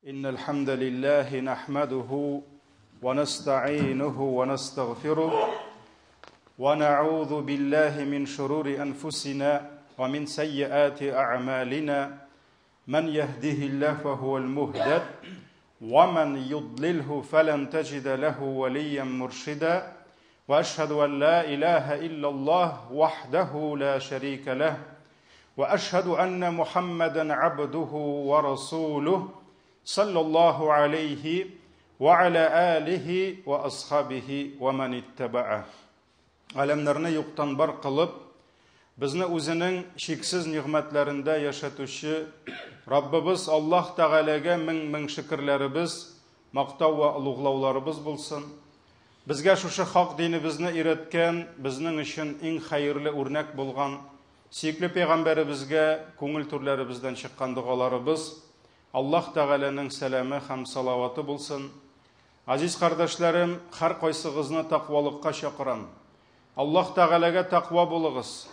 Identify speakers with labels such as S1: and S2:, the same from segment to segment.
S1: إن الحمد لله نحمده ونستعينه ونستغفره ونعوذ بالله من شرور أنفسنا ومن سيئات أعمالنا من يهده الله فهو المهتد ومن يضلله فلن تجد له وليا مرشدا وأشهد أن لا إله إلا الله وحده لا شريك له وأشهد أن محمدا عبده ورسوله صلى الله عليه وعلى آله وأصحابه ومن اتبعه. Alemlerine yoktan bar kılıp, bizni özünün şeksiz nimetlerinde yaşatuşu Rabbimiz Allah Teala'ga min şükürlerimiz, maqtav ve ulug'lawlarimiz bulsun. Bizge şu hak dinimizni öğretken, bizning için en hayırlı örnek bulgan, siyikli peygamberimizge ko'ngil turlarimizdan chiqqan dualarimiz Allah Teala'nın selamı hem salavatı bulsun. Aziz kardeşlerim, her kaysig'izni taqvolikka chaqiran. Allah Teala'ga taqvo bo'ling'iz.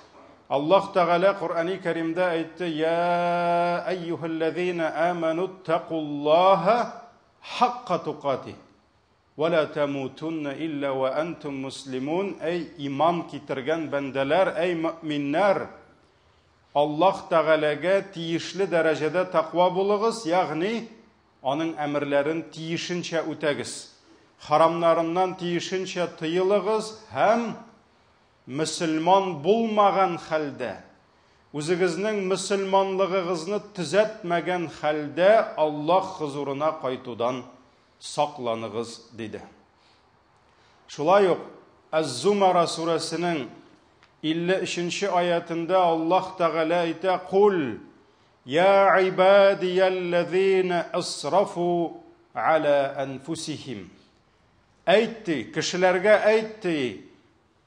S1: Allah Teala Kur'an-ı Kerim'de aytdi: "Ya eyyuhellezine amanu taqullaha hakka tuqatih ve la tamutunna illa ve entum muslimun." Ey iman kitirgen bendeler, ey müminler, Allah Teala'ga tiyişli derecede takva bulunuz, yani onun emirlerin tiyişinçe ötegiz. Haramlarından tiyişinçe tıyılığız, hem Müslüman bulmagan halde, özünüzün Müslümanlığınızı düzeltmegen halde Allah huzuruna kaytudan saklanığız dedi. Şulay yok, Az-Zumara suresinin 53. ayetinde Allah Teala ayta: "Kul ya ibadiyellezine asrafu ala enfusihim." Aytti, kişilerge aytti: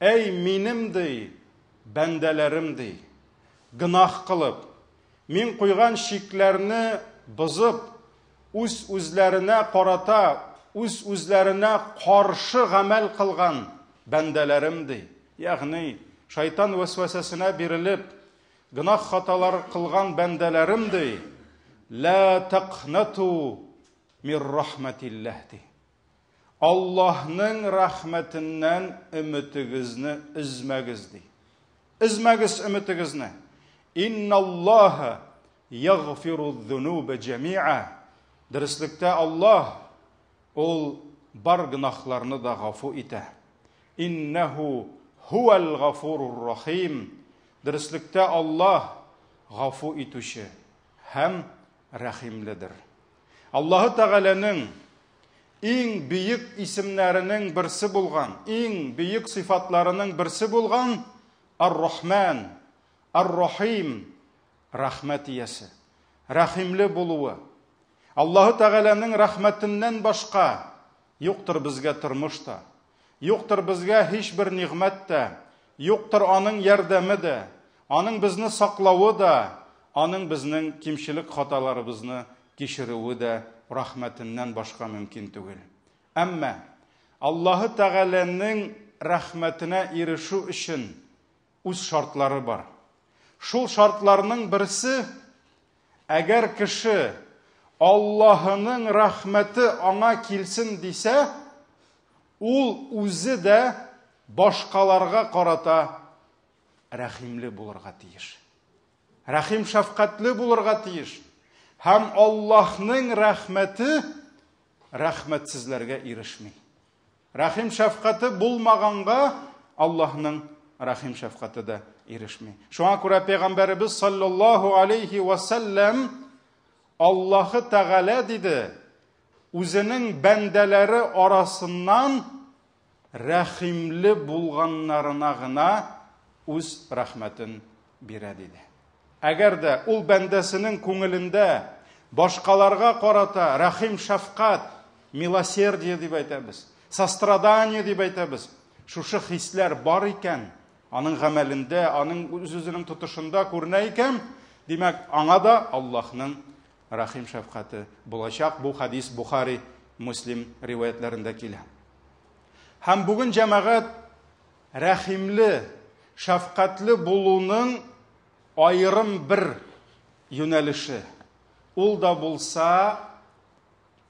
S1: "Ey minimdi, bendelerimdi, günah kılıp, min koygan şiklerini bızıp, üzlerine karata, üzlerine karşı gamel kılgan bendelerimdi." Yani şeytan vesvesesine birilip, günah hatalar kılgan bendelerimdi. La taqnatu min rahmetillahdi. Allah'ın rahmetinden ümitinizni üzmegizdi. Üzmegiz ümitinizni. İnnallaha yaghfiru'z-zunube cemi'a. Derslikte Allah ol bar günahlarını da gafu ite. İnnehu huvel gafurur rahim. Derslikte Allah gafu ituşu hem rahimlidir. Allah Teala'nın en büyük isimlerinin birisi bulgan, en büyük sıfatlarının birisi bulgan Ar-Rahman, Ar-Rahim, rahmet iyesi, rahimli buluğu. Allah Teala'nın rahmetinden başka yoktur bizge turmuşta, yoktur bizge hiçbir nimet de, yoktur onun yardımı da, onun bizni saklağı da, onun bizning kimşilik hatalarımızı geçirüğü de rahmetinden başka mümkün değil. Ama Allah Teala'nın rahmetine erişu için öz şartları var. Şu şartlarının birisi, eğer kişi Allah'ın rahmeti ona kilsin dese, ol özü de başkalarga karata rahimli bulurga tiyiş. Rahim şefkatli bulurga tiyiş. Hem Allah'ın rahmeti rahmetsizlerge erişmey. Rahim şefkati bulmaganga Allah'ın rahim şefkati de erişmey. Şuna göre Peygamberimiz sallallahu aleyhi ve sellem Allah'ı Teala dedi, özünün bendeleri arasından rahimli bulganlarına gına öz rahmetin bire dedi. Eğer de ol bendesinin ko'ngilinde başkalarga karata rahim şefkat, milosердие deb aytamiz, sostradание deb aytamiz. Şuşu hisler var iken, onun amelinde, onun özünün tutuşunda ko'rina iken, demek ana da Allah'ın rahim şefkati bulacak. Bu hadis Bukhari, Müslim rivayetlerinde kile. Hem bugün cemaat rahimli, şefkatli bulunun ayrım bir yönelişi. Ул да булса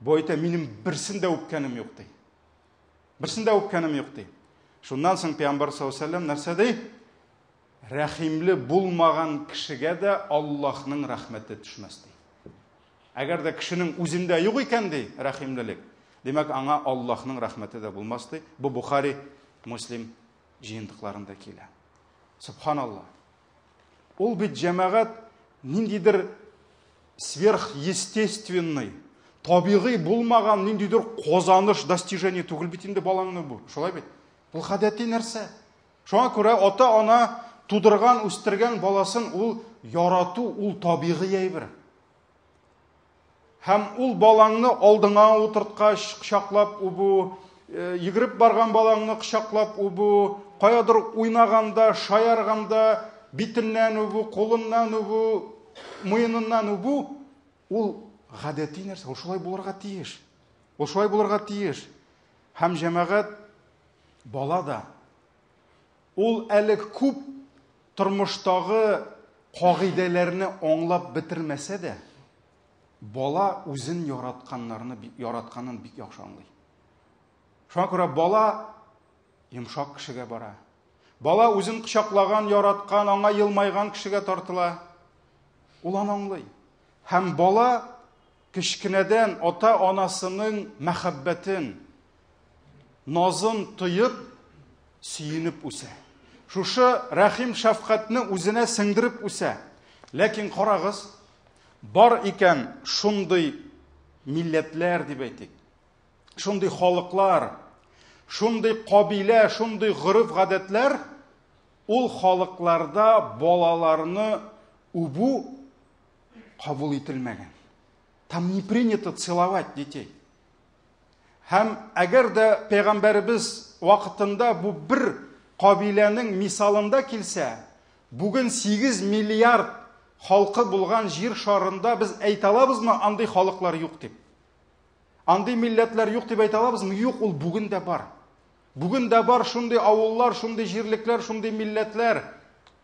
S1: Бойта минем берсендә үпкәнем юк ди. Берсендә үпкәнем юк ди. Шуннан соң Пәйгамбәр саллаллаһу алейһи ва сәллям нәрсә ди? Рәхимле булмаган кешегә дә Аллаһның рәхмәте төшмәс ди. Әгәр дә кешенең үзендә юк икән ди рәхимлелек, демәк аңа Аллаһның рәхмәте дә булмас ди. Бу Бухари, Муслим җыентыкларында килә. Субханаллах. Ул бит җәмәгать ниндидер сверхъестественный, табигый булмаган ниндидер казаныш, достижение түгел бит инде балаңны бу. Шулай бит. Бу гадәти нәрсә. Шуңа күрә ата-ана тудырган, үстергән баласын ул ярату, ул табигый әйбер. Һәм ул балаңны алдыңа утырткач кочаклап убу, йөгереп барган балаңны кочаклап убу, каядыр уйнаганда, шаярганда, битеннән убу, кулыннан убу, муеныннан убу, ул гадәти нәрсә, ул шулай булырга тиеш. Ул шулай булырга тиеш. Һәм җәмәгать бала да ул әле күп тормыштагы кагыйдәләрне аңлап бетермәсә дә, бала үзен яратканын бик яхшы аңлый. Шуңа күрә бала йомшак кешегә бара. Бала үзен кочаклаган, яраткан, аңа елмайган кешегә тартыла. Ул аны аңлый. Һәм бала кечкенәдән ата-анасының мәхәббәтен, назын тоеп, сөенеп үсә. Шушы рәхим шәфкатьне үзенә сеңдереп үсә. Ләкин карагыз, бар икән шундый милләтләр дип әйтик. Шундый халыклар, шундый кабилә, шундый гырыф гадәтләр, ул халыкларда балаларны убу кабул ителмәгән. Там не принято целовать детей. Һәм әгәр дә Пәйгамбәрбез вакытында бу бер кабиләнең мисалында килсә, бүген 8 миллиард халкы булган җир шарында без әйтә алабызмы андый халыклар юк дип? Андый милләтләр юк дип әйтә алабызмы? Юк, ул бүген дә бар. Бүген дә бар шундый авыллар, шундый җирлекләр, шундый милләтләр.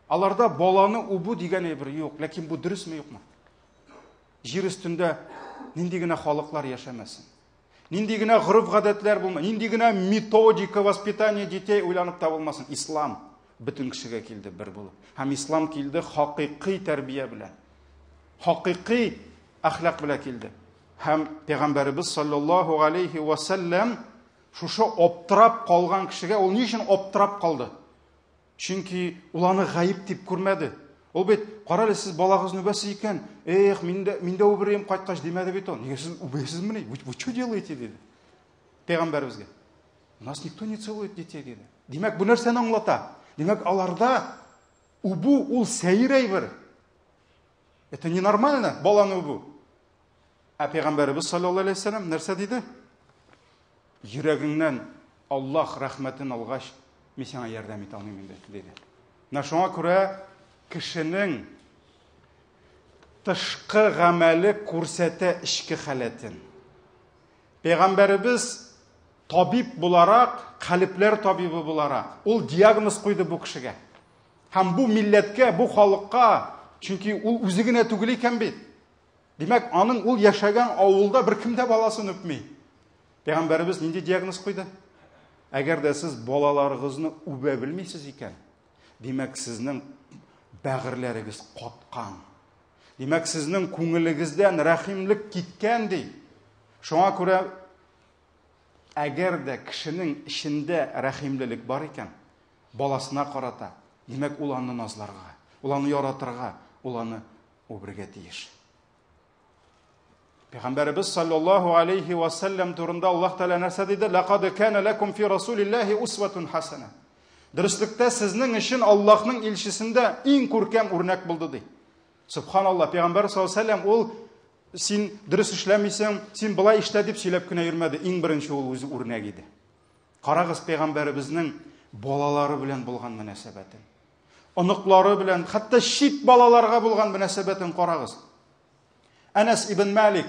S1: Аларда баланы убу дигән әйбер юк. Ләкин бу дөресме, юкмы? Җир өстендә нинди генә халыклар яшәмәсен. Нинди генә гырыф гадәтләр булмасын. Нинди генә методика воспитания детей уйланып табылмасын. Ислам бөтен кешегә килде бер булып. Һәм ислам килде хакыйкый тәрбия белән. Хакыйкый әхлак белән килде. Һәм Пәйгамбәрбез саллаллаһу алейхи ва сәллям шушы оптырап калган кешегә ул ни өчен оптырап калды? Чөнки ул аны гаип дип күрмәде. Ул бит, карале, сез балагызны үбәсе икән, эх, миндә үберем кайткач димәде бит ул. Нигә сез үбәсезме? Вы что делаете, диде. Пәйгамбәрбезгә. Нас никто не целует детей, диде. Димәк, бу нәрсәне аңлата? Димәк, аларда убу ул сәер әйбер. Это ненормально, баланы убу. Ә Пәйгамбәрбез саллаллаһу алейхи ва сәллям нәрсә диде? Йөрәгеңнән Аллаһ рәхмәтен алгач, мин сиңа ярдәм итә алмыйм инде, диде. Шуңа күрә кешенең тышкы гамәле күрсәтә ичке халәтен. Пәйгамбәрбез табиб буларак, калепләр табибы буларак, ул диагноз куйды бу кешегә. Һәм бу милләткә, бу халыкка, чөнки ул үзе генә түгел икән бит. Димәк, аның ул яшәгән авылда бер кем дә баласын үпми. Пәйгамбәрбез нинди диагноз куйды? Әгәр дә сез балаларыгызны үбә белмисез икән, димәк, сезнең бәгырьләрегез каткан. Димәк, сезнең күңелегездән рәхимлек киткән ди. Шуңа күрә, әгәр дә кешенең эчендә рәхимлелек бар икән, баласына карата, димәк, ул аны назларга, ул аны яратырга, ул аны үбергә тиеш. Пәйгамбәрбез саллаллаһу алейхи ва сәллям турында Аллаһ Тәгалә нәрсә диде? Лақад кана лакум фи расулиллаһи усватун хасана. Дөрестлектә сезнең өчен Аллаһның илчесендә иң күркәм үрнәк булды ди. Субханаллах, Пәйгамбәр саллаллаһу алейхи ва сәллям ул син дөрес эшләмисең, син булай эштә дип сөйләп кенә йөрмәде. Иң беренче ул үзе үрнәк иде. Карагыз Пәйгамбәрбезнең балалары белән булган мөнәсәбәтен. Оныклары белән, хәтта шит балаларга булган мөнәсәбәтен карагыз. Анас ибн Малик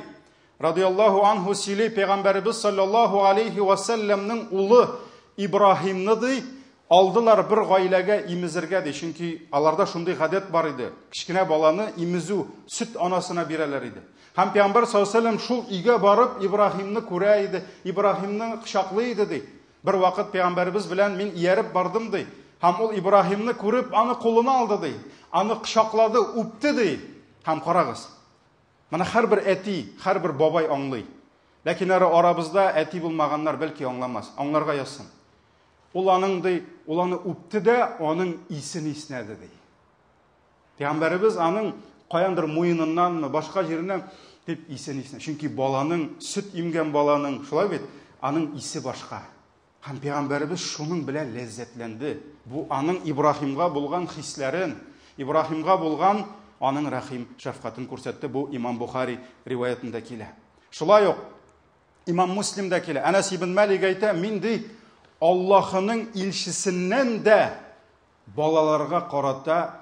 S1: радиллаһу анху сөйли, Пәйгамбәрбез саллаллаһу алейхи ва сәллямның улы Ибраһимны ди, Алдылар бір гаиләгә имезергә ди, чөнки аларда шундый гадәт бар иде. Кичкенә баланы имезү, сөт анасына бирәләр иде. Һәм Пәйгамбәр саллаллаһу алейһи ва саллям шул өйгә барып Ибраһимны күрә иде, Ибраһимны кочаклый иде ди. Бер вакыт Пәйгамбәрбез белән мин ияреп бардым ди. Һәм ул Ибраһимны күреп, аны кулына алды ди. Аны кочаклады, үпте ди. Һәм карагыз. Менә һәрбер әти, һәрбер бабай аңлый. Ләкин арабызда әти булмаганнар бәлки аңламас. Аңларга язсын. Ул аны үпте дә, аның исен иснәде ди. Пәйгамбәрбез аның каяндыр муеныннан, башка җиреннән дип исен иснәде. Чөнки баланың, сөт имгән баланың, шулай бит, аның исе башка. Һәм Пәйгамбәрбез шуның белән ләззәтләнде. Бу аның Ибраһимга булган хисләрен, Ибраһимга булган аның рәхим шәфкатен күрсәтте. Бу Имам Бухари риваятында килә. Шулай ук Имам Муслимда килә. Анас ибн Малик әйтә, мин ди Аллаһының илчесеннән дә балаларга карата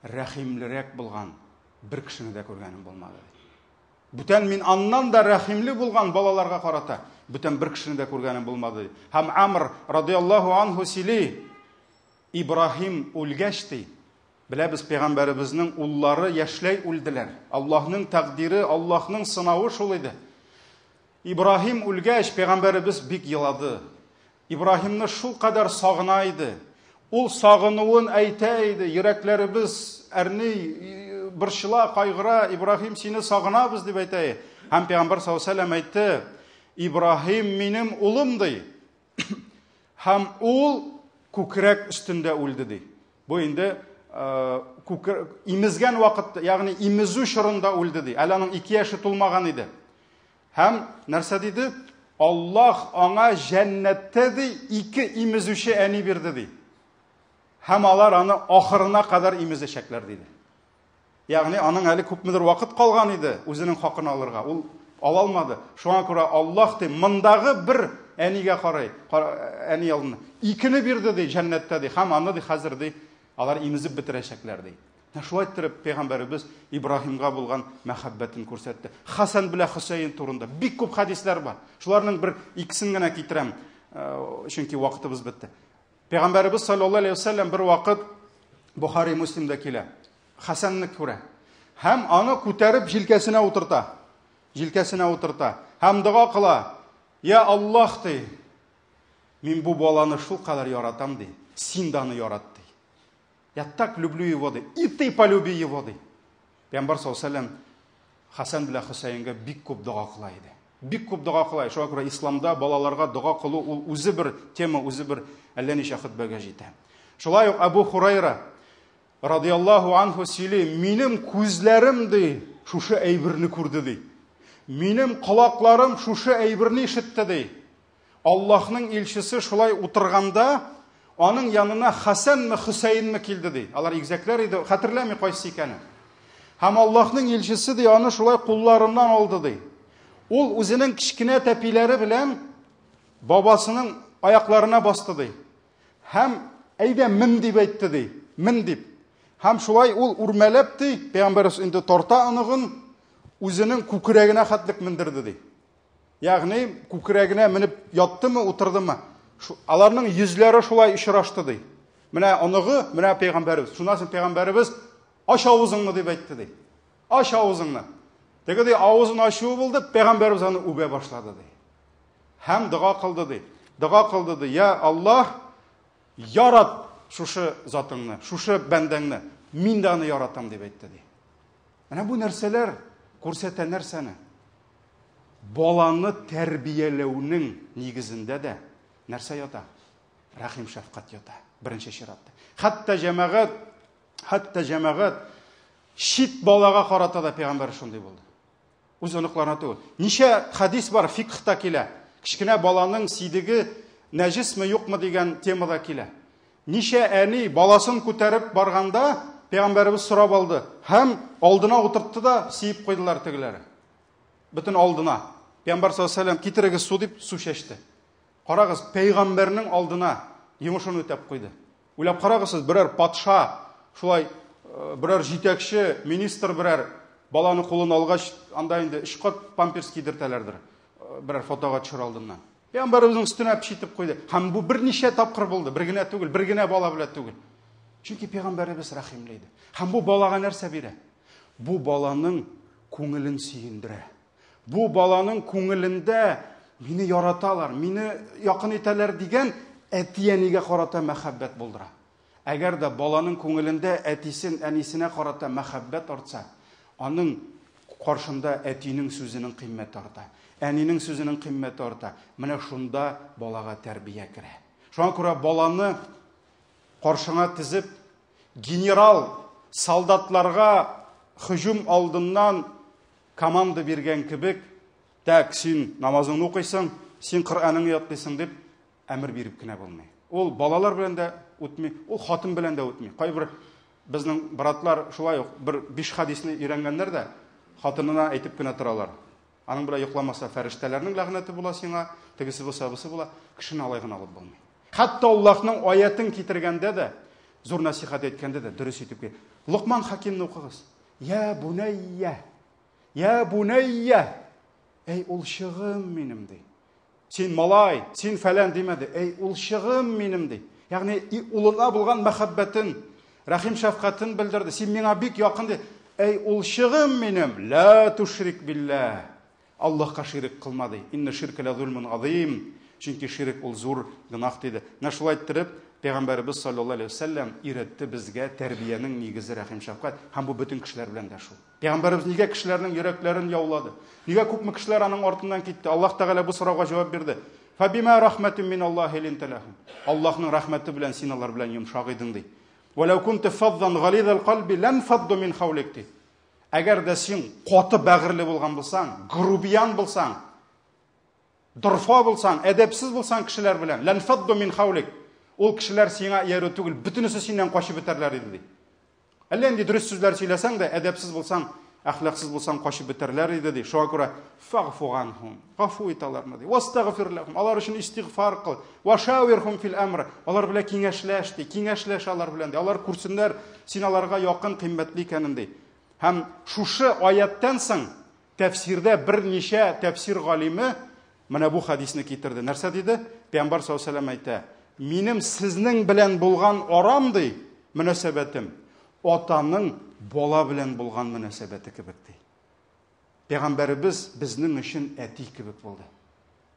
S1: рәхимлерәк булган бер кешене дә күргәнем булмады. Бүтән мин аннан да рәхимле булган балаларга карата бүтән бер кешене дә күргәнем булмады. Һәм Амр радиллаһу анһу сөйли, Ибраһим үлгәч ди, беләбез Пәйгамбәребезнең уллары яшьләй үлделәр. Аллаһның тәкъдире, Аллаһның сынавы шул иде. Ибраһим үлгәч Пәйгамбәребез бик елады. Ибраһимны шул кадәр сагына иде. Ул сагынуын әйтә иде. Йөрәкләребез әрни, борчыла, кайгыра. Ибраһим, сине сагынабыз дип әйтә. Һәм Пәйгамбәр саллаллаһу алейһи ва саллям әйтте, Ибраһим минем улым ди. Һәм ул күкрәк өстендә үлде ди. Бу инде имезгән вакытта, ягъни имезү чорында үлде ди. Әле аның 2 яшы тулмаган иде. Һәм нәрсә диде? Аллаһ аңа җәннәттә ди 2 имезүче әни бирде ди. Һәм алар аны ахырына кадәр имезәчәкләр диде. Ягъни аның әле күпмедер вакыт калган иде үзенең хакын алырга. Ул ала алмады. Шуңа күрә Аллаһ ди мондагы бер әнигә карый, әни алдына 2-не бирде ди җәннәттә ди. Һәм аны ди хәзер ди алар имезеп бетерәчәкләр ди. Шулай итеп Пәйгамбәрбез Ибраһимга булган мәхәббәтен күрсәтте. Хасан белән Хусейн турында бик күп хадисләр бар. Шуларның бер икесен генә китерәм, чөнки вакытыбыз бетте. Пәйгамбәрбез саллаллаһу алейһи ва саллям бер вакыт Бухари Муслимда килә. Хасанны күрә. Һәм аны күтәреп җилкәсенә утырта. Җилкәсенә утырта. Һәм дуа кыла. Я Аллаһ ди, мин бу баланы шул кадәр яратам ди. Син дә аны ярат. Я так люблю его, и ты полюби его. Пәйгамбәр саллаллаһу алейһи ва саллям Хасан белән Хусейнгә бик күп дуа кыла иде. Бик күп дуа кыла. Шуңа күрә исламда балаларга дуа кылу ул үзе бер тема, үзе бер әллә ничә хутбәгә җитә. Шулай ук Абу Хурайра радиллаһу анһу сөйли, минем күзләрем ди шушы әйберне күрде ди. Минем колакларым шушы әйберне ишетте ди. Аллаһның илчесе шулай утырганда аның янына Хасанмы, Хусейнмы килде ди. Алар игезәкләр иде, хәтерләми кайсы икәнен. Һәм Аллаһның илчесе ди аны шулай кулларыннан алды ди. Ул үзенең кичкенә тәпиләре белән бабасының аякларына басты ди. Һәм әйдә мин дип әйтте ди. Мин дип. Һәм шулай ул үрмәләп ди, Пәйгамбәрбез инде тарта аныгын үзенең күкрәгенә хәтлек мендерде ди. Ягъни күкрәгенә менеп яттымы, утырдымы? Аларның йөзләре шулай очрашты ди. Менә аныгы, менә Пәйгамбәрбез. Шуннан соң Пәйгамбәрбез ач авызыңны дип әйтте ди. Ач авызыңны. Теге ди авызын ачуы булды, Пәйгамбәрбез аны үбә башлады ди. Һәм дуа кылды ди. Дуа кылды ди. Я Аллаһ, ярат шушы затыңны, шушы бәндәңне. Мин дә аны яратам дип әйтте ди. Менә бу нәрсәләр күрсәтә нәрсәне? Баланы тәрбияләүнең нигезендә дә нәрсә ята? Рәхим шәфкать ята. Беренче чиратта. Хәтта җәмәгать шит балага карата да Пәйгамбәр шундый булды. Үз аныкларына түгел. Ничә хадис бар фикхта килә. Кичкенә баланың сидеге нәҗисме юкмы дигән темада килә. Ничә әни баласын күтәреп барганда Пәйгамбәрбез сорап алды. Һәм алдына утыртты да сиеп куйдылар тегеләре. Бөтен алдына. Пәйгамбәр саллаллаһу алейһи ва саллям китерегез су дип су чәчте. Карагыз, Пәйгамбәрнең алдына йомышын үтәп куйды. Уйлап карагыз, берәр патша, шулай берәр җитәкче, министр берәр баланы кулын алгач, анда инде 3 кат памперс кидертәләрдер. Берәр фотога төшер алдыннан. Пәйгамбәребезнең өстенә пешитеп куйды. Һәм бу берничә тапкыр булды. Бер генә түгел, бер генә бала белән түгел. Чөнки Пәйгамбәребез рәхимле иде. Һәм бу балага нәрсә бирә? Бу баланың күңелен сөендерә. Бу баланың күңелендә мине яраталар, мине якын итәләр дигән әти-әнигә карата мәхәббәт булдыра. Әгәр дә баланың күңелендә әтисен, әнисенә карата мәхәббәт артса, аның каршында әтинең сүзенең кыйммәте арта. Әнинең сүзенең кыйммәте арта. Менә шунда балага тәрбия керә. Шуңа күрә баланы каршыңа тезеп, генерал солдатларга hücum алдыннан команда биргән кебек, так, син намазыңны укыйсың, син Коръәнеңне ятлыйсың дип әмер биреп кенә булмый. Ул балалар белән дә үтми, ул хатын белән дә үтми. Кайбер безнең братлар шулай ук бер 5 хадисне өйрәнгәннәр дә хатынына әйтеп кенә торалар. Аның белән йокламаса фәрештәләрнең ләгънәте була сиңа, тегесе булса бусы була, кешене алай гына алып булмый. Хәтта Аллаһның аятын китергәндә дә, зур насихат әйткәндә дә дөрес итеп ки, Луқман Хакимне укыгыз. Я бунайя, я бунайя. Эй улчыгым минем ди. Син малай, син фәлән димәде. Эй улчыгым минем ди. Ягъни улына булган мәхәббәтен, рәхим шәфкатен белдерде. Син миңа бик якын ди. Эй улчыгым минем, ла тушрик биллах. Аллаһка ширк кылма ди. Инна ширка ла зулмун азим. Чөнки ширк ул зур гынах диде. Менә шулай иттереп Пәйгамбәрбез саллаллаһу алейһи ва саллям иретте безгә тәрбиянең нигезе рәхим шәфкат һәм бу бөтен кешеләр белән дә шул. Пәйгамбәрбез нигә кешеләрнең йөрәкләрен яулады? Нигә күпме кешеләр аның артыннан китте? Аллаһ Тәгалә бу сорауга җавап бирде. Фабима рахматин мин Аллаһи линталахум. Аллаһның рәхмәте белән син алар белән йомшак идең ди. Валау кунта фаддан галидал калби лан фадду мин хавлик ди. Әгәр дә син каты бәгырле булган булсаң, грубиян булсаң, дурфа булсаң, әдәпсез булсаң кешеләр белән, лан фадду мин хавлик. Ул кешеләр сиңа яры түгел, бөтенесе синнән качып бетәрләр иде ди. Әллә инде дөрес сүзләр сөйләсәң дә, әдәпсез булсаң, әхлаксыз булсаң качып бетәрләр иде ди. Шуңа күрә фагфуганхум, гафу ит аларны ди. Вастагфир лахум, алар өчен истигфар кыл. Ва шавирхум фил амр, алар белән киңәшләш ди, киңәшләш алар белән ди. Алар күрсеннәр син аларга якын, кыйммәтле икәнен ди. Һәм шушы аяттан соң тәфсирдә берничә тәфсир галиме менә бу хадисне китерде. Нәрсә диде? Пәйгамбәр саллаллаһу алейһи ва саллям әйтә: Минем сезнең белән булган арам ди, мөнәсәбәтем атаның бала белән булган мөнәсәбәте кебек ди. Пәйгамбәрбез безнең өчен әти кебек булды.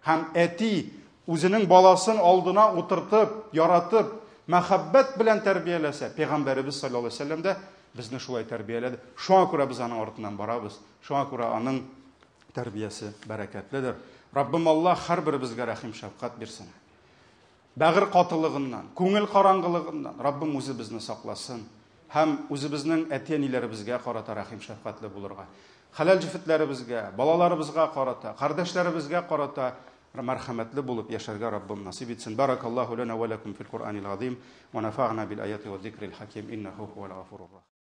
S1: Һәм әти үзенең баласын алдына утыртып, яратып, мәхәббәт белән тәрбияләсә, Пәйгамбәрбез саллаллаһу алейһи ва саллям да безне шулай тәрбияләде. Шуңа күрә без аның артыннан барабыз. Шуңа күрә аның тәрбиясе бәрәкәтледер. Раббим Аллаһ һәрберебезгә рәхим шәфкат бирсен. Бәгыр катылыгыннан, күңел караңгылыгыннан Раббим үзе безне сакласын һәм үзебезнең әти-әниләребезгә карата рәхим шәфкатле булырга, хәләл җифетләребезгә, балаларыбызга карата, кардәшләребезгә карата мәрхәмәтле булып яшәргә Раббим насип итсен. Баракаллаһу лана ва лакум фил Куръанил азим ва нафa'na bil ayati ва зикрил хаким иннаху хувал гафурур рахим.